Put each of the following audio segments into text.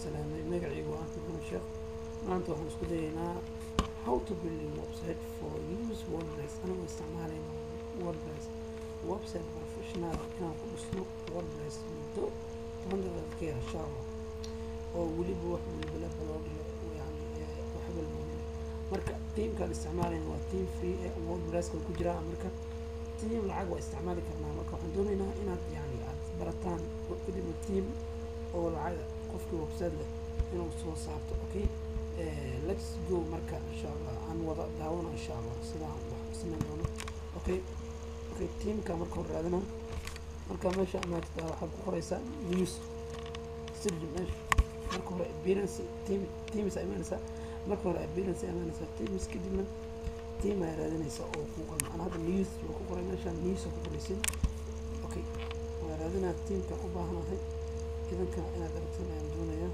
سلامي مقعي وأنت من الشيخ maanta waxaan isku dayaynaa how to build a website for use WordPress anigoo isticmaalayno WordPress website professional inaan ku dhisno WordPress muddo 10 daqiiqo insha Allah oo weliba wax waliba la blog yani wax walba marka teamkaan isticmaalayno waa team free ee WordPress-ka ku jira marka team lacag waa isticmaali karnaa marka waxaan doonaynaa inaad yani aad barataan kadibna team oo lacag qofkii website leh inuu soo saarto okay let's go marka insha Allah aan wada daawano insha Allah sidaan wax sameyn doono okay teamka marka hore raadina marka meesha amaagta waxaad ku qoraysaa news sirri meesha marka hore appearance teams imanaysa marka hore appearance imanaysa teams kadibna team ay raadinaysa oo ku qoran aan hadda news ku qoray meesha news ku qoraysin okay waa raadina teamka u baahanahay idanka inaad aragtaan ayaan doonayaa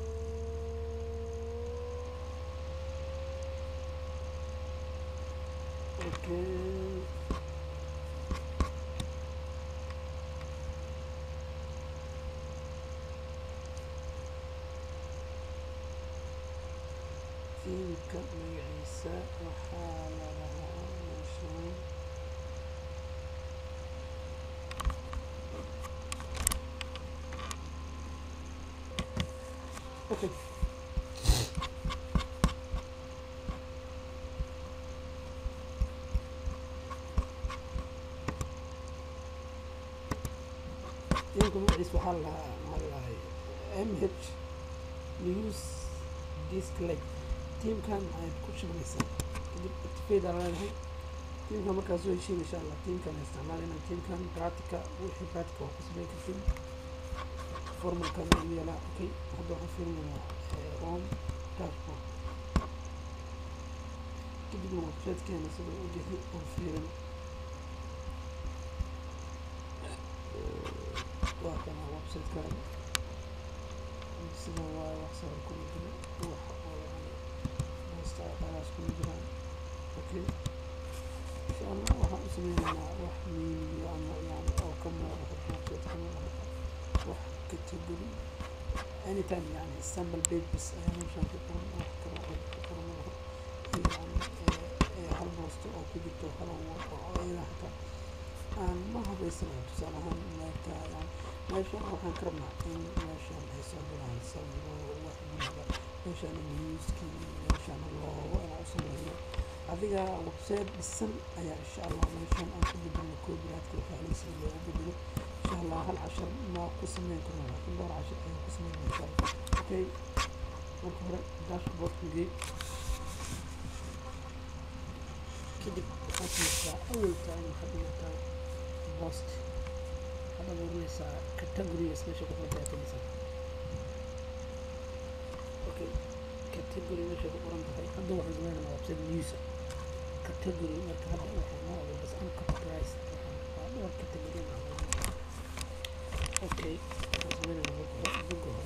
teamka magaciisa waxaa la lahaa meeshaan okay teamka magaciisa waxaa la lahaa MH news display teamkan ay ku shaqeysaa kadib activate aan leedahay teamka markaas soo heshiin insha Allah teamkan isticmaalayna teamkan practica wixii practica oo kusbay kadib formalkan iyala okay hadda waxaan fiirinayaa on dashboard kadib website-keena sida uu yahay oo fiirin waa kana website-kan sida waa wax sawir ku jira wax خلاص كل جرام اوكي ان شاء الله راح اسمينا واحد يعني او كم واحد كاتيجوري اني تاني يعني السامبل بيج بس يعني مش هنكتب واحد كرام يعني هالبوست او كتبته كلام او حتى ما هو بيسمع بصراحه ما يعني ما شاء الله كان كرمنا ما شاء الله يسوي لنا نسوي واحد من هذا عشان النيوز كي عشان الله وأنا أصلا هذا وebsite بالسن أي إن شاء الله عشان أنقذ بالكوبرات كل حاجة اللي أقوله إن شاء الله هالعشر ما قسمين كلنا كل دور 10 أي قسمين إن شاء الله أوكي نقرأ داشبورد نجي كده خاصة أول تعلم خدمة بوست هذا بقول ساعة كاتيجوري اسمه شو كتبت مثلا اوكي كاتيجوري مش هقرا بهاي هذا واحد زمان ما وبسيط نيوز كاتيجوري مركب هذا واحد ما هو بس انا كاتيجورايز هذا كاتيجوري اوكي زمان انا بقول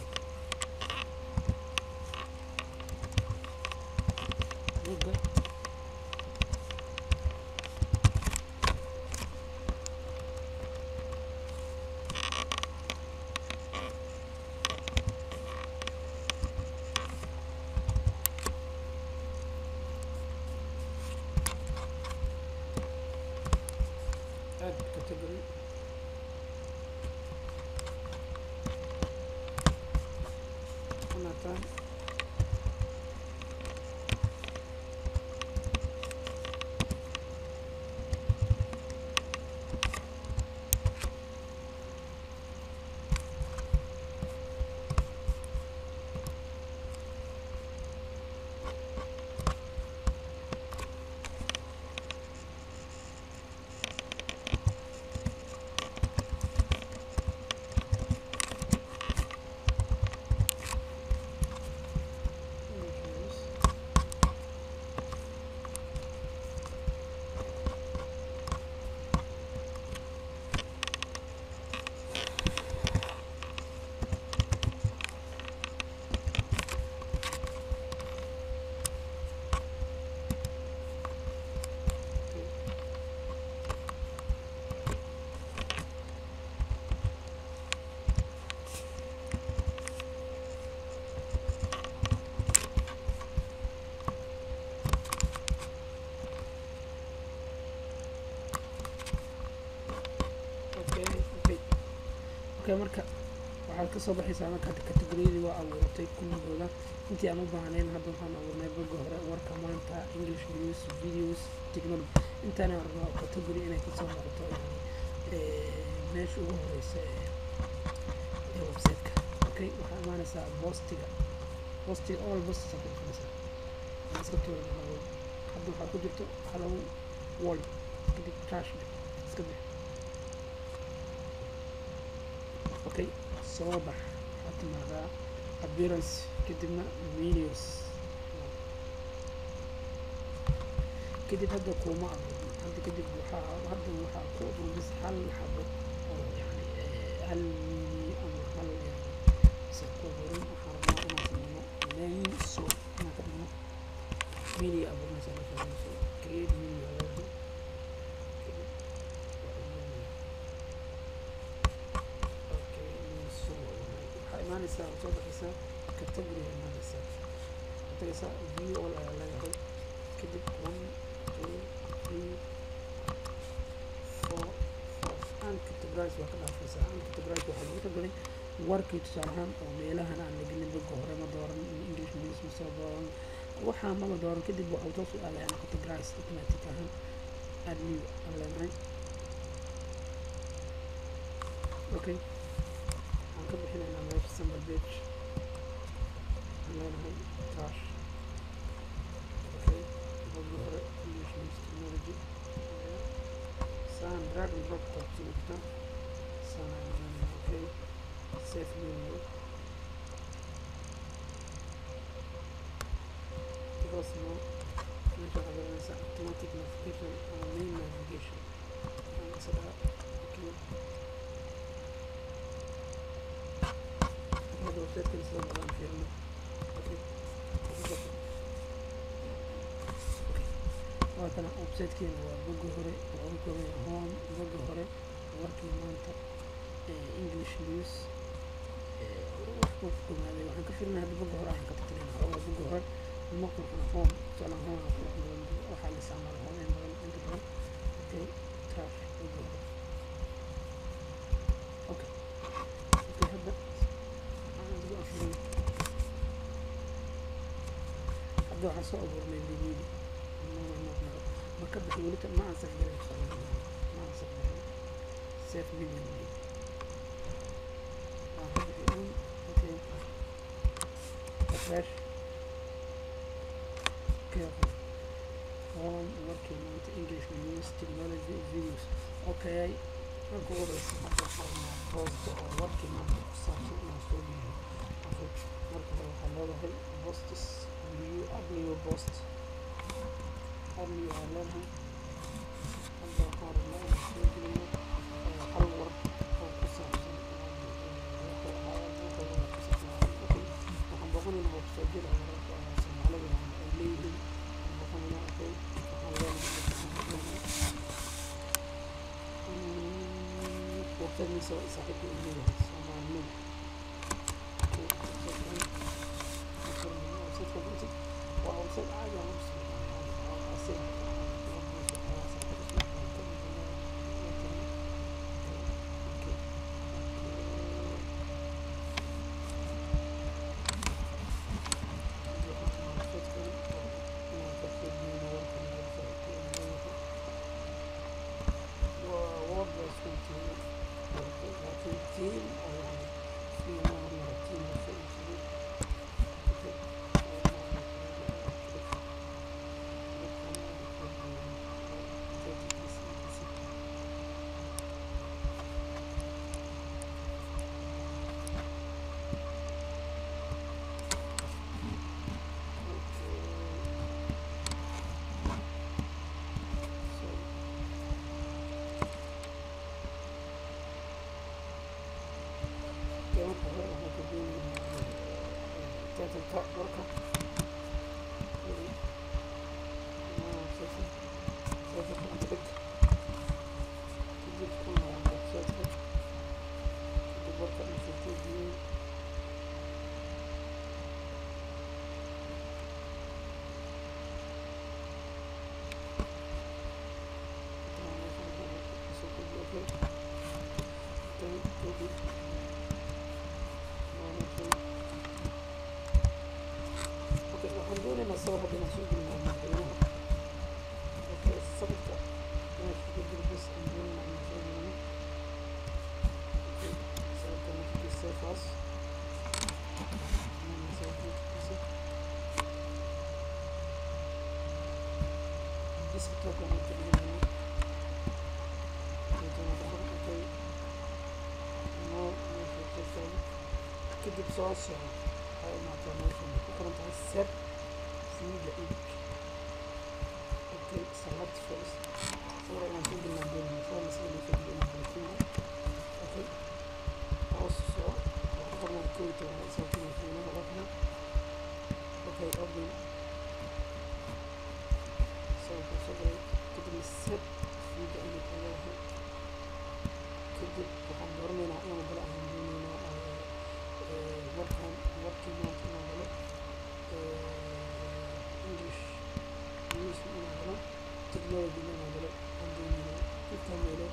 add category Jonathan marka waxaad kasoo baxaysaa marka categoriyadii waa abuuratay kulligooda intii aan u baahnayn. hadda waxaan abuurnay bogga hore warka maanta, English news, videos, technology. intaan aan rabnaa category inay kasoo noqoto yani meesha ugu horeysa ee website-ka. okay, waxaa imaanaysaa postiga all posts aad kudhufanaysaa iska tuura hello. hadda waxaa ku jirto hello world, kadib trash iska bix. okay, soo bax waxaad timaadaa appearance kadibna videos kadib hadda kuma abuurin. hadda kadib waxaa ku abuurin bis hal xabo oo yani hal mini ama hal yani bisa ku abuurin. waxaan rabnaa inaan sameyno main so inaan ka dhigno mini abuurinaysa so create mini abuurin waxaa imaanaysaa oo soo baxaysaa category imaanaysaa tagaysaa view all ayaa leedahay kadib 1 2 3 4 5 categorize waa ka dhaafaysaa. categorize waxaa lagu talagalay warkii tusaale ahaan oo meelahan aan la gelin bogga hore ma dooran, English news ma soo dooran, waxaa maba dooran. kadib waxaa toos u aadayaan categorize automatic ahaan add new aan leenahay. okay, waxaan ka bixinaynaa meesha sample page aan leenahay trash. okay, bogga hore English news, technology saan drag and drop taabsanaysa saan aan leenahay. okay, save menu because no meesha waxaa garanaysaa automatic notification ama main navigation aan isaga. okay, هذا وebsite كان سلام الله فيرنا. okay, وكان website كان هو بوجو هوري وعنكم هون بوجو هوري وركي مانتا English news وحكم هذا وحن كفرنا هذا بوجو هوري عن كتيرين هو بوجو هوري الموقع كان هون سلام هون وحال استعمال هون عند بلد. okay, trash بوجو هوري. okay, هذا hadda waxaan soo abuurnay video ma ka bixi weli ma ansax garin save video waan ka bixi okay, refresh careful home working maanta English news, technology, videos. okay, marka ugu horeysa hadda waxaan post oo working maanta ku saabsan inaan soo geliyo. marka hore waxaa leedahay posts add new post add new aan leenahay. hadda waxaan rabnaa inaan soo gelino hal war oo ku saabsan waxaan boqonaynaa website-yada wararka Soomaalida ay leeyihiin. waxaan boqonaynaa okay, waxaan leenahay website mise saaxiibka uu leeyahay Soomaalida. وأوصل عادي الصور هذه نسوق الموضوع. اوكي الصبغة انا تقدر بس عندنا مع الموضوع. اوكي سويت انا في السيرفاس انا سويت الديسكتوب انا تقدر اوكي نو كده بصوص هاي ما تعملش بكره انت عايز سب في دقيق. اوكي سلكت فيرست صورة انا في الموضوع مثلا اللي في الموضوع. اوكي also اخترنا الكويت وصوتنا فينا غلطنا. اوكي اوبن سوف صدري كده السب في دقيق الاهي كده وحضرنا نعمل بلا عندنا working on English use نعمله technology نعمله عندنا كيف تعمله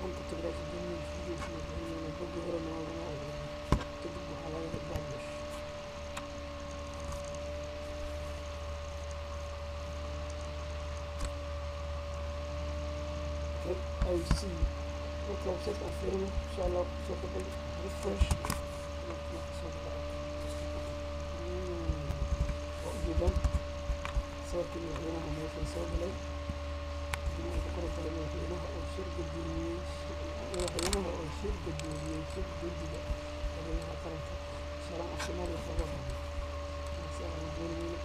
أنت تقدر تدمج فيديو في نعمله بقى غير نعمله تجيب حلقة تدمج. I see نطلع بسيط أفلام إن شاء الله سوف refresh جدا صار كل هنا ما في صوب لي جماعة القرى اللي هنا أو شركة الدنيا هنا أو شركة الدنيا شركة جديدة اللي هنا قرنت سلام الشمال الخبر سلام الدنيا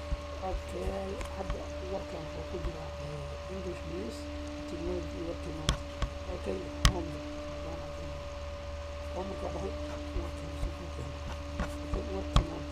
أوكي حتى وركان وكجرا English news technology working on أوكي هم كده هاي working سكوتين أوكي working on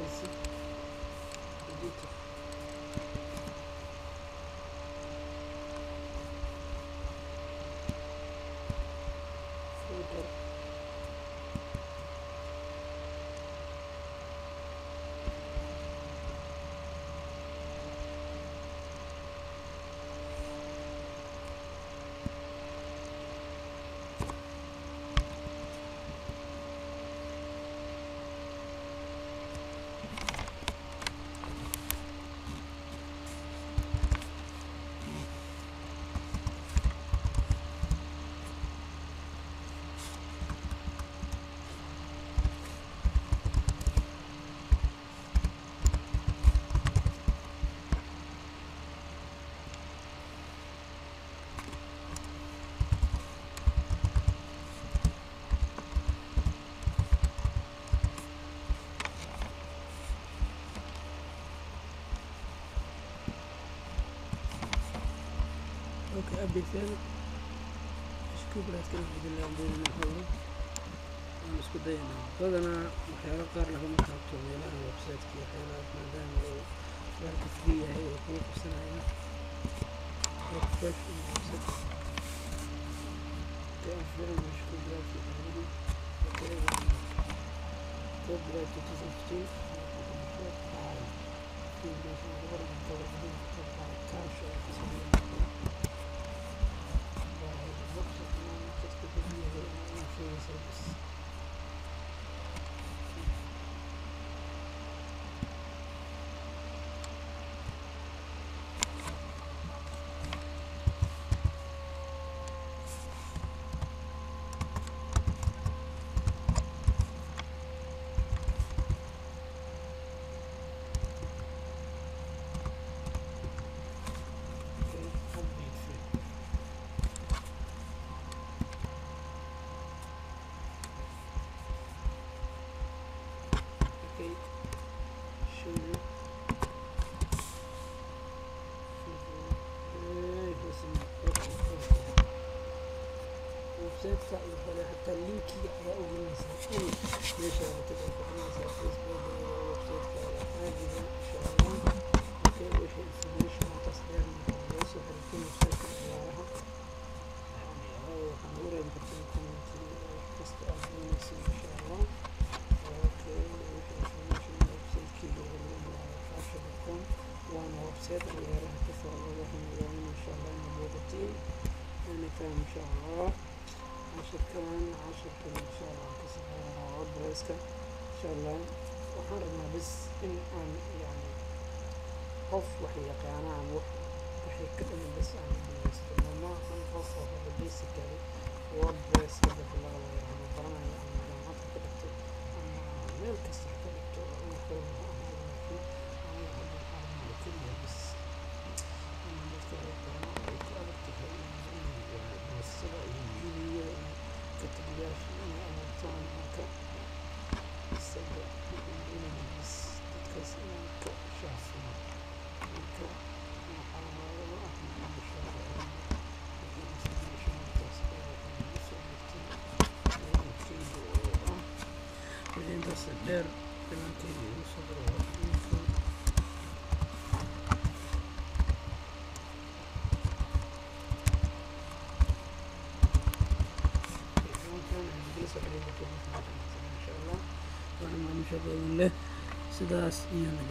currency editor footer اوكي ابديت ثاني ايش كبرت كده بدل عندنا نحوله انا اسكو دايما بدنا waxyaalo qaar lagama taabto meelaha website-ka waxyaalaha maadaama oo warka free yahay oo kugu qabsanaya refresh website كأفلام مش كبرت في العالم كبرت 2015 في مثلا غرب التوحيد تبع كاش website-ka iyo حتى اللينكي ayaa ugu muhiimsan in meesha aad ku dhigaysaa Facebook website-ka caadiga insha Allah okay wixii information tasdiiq loo soo xiriirtay website-ka ciyaaraha waxaan horay bartay comment kasta aad doonayso insha Allah okay wixii information website-ki loo fashion.com waana website ciyaaraha ka soo looga insha Allah muuqatiin anytime insha Allah عشر كمان إن شاء الله كسبنا وردبريس إن شاء الله وحرنا بس إن عن يعني قف وحي قانا عن وحي كتب بس عن الاستخدام ما خاصة بالبيسك يعني وردبريس كده في الله يعني قرانا يعني جامعات كتبت أما ملك استخدمت أنا كلها أنا في أنا أحب الحرم كلها بس أنا بذكر قرانا وكتبت يعني بالسبع الإنجيلية كتبياش أنا طبعا هكا السبع الإنجيلية بس تتكسر كشخصنا هكا محاولة وأحمد المشاهدة لكن أسمع شنو تصبير وإذن تصدر كمان تيجي وصدره إن شاء الله وأنا ما مشغل له سداس إيانا